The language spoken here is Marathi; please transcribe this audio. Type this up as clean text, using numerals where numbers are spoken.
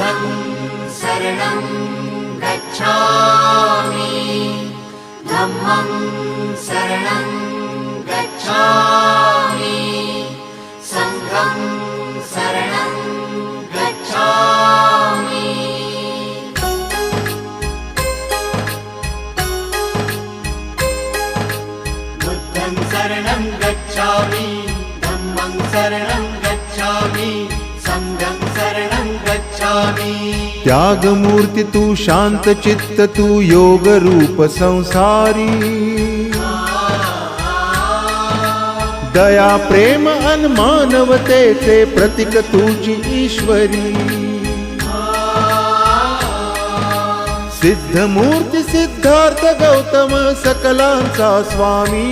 बुद्धं शरणं गच्छामि धम्मं शरणं गच्छामि संघं शरणं गच्छामि बुद्धं शरणं गच्छामि धम्मं शरणं गच्छामि संघं शरणं गच्छामि। त्यागमूर्ती तू शांत चित्त तू योग रूप संसारी दया प्रेम अन मानवतेचे प्रतीक तुझी ईश्वरी सिद्धमूर्ती सिद्धार्थ गौतम सकलांचा स्वामी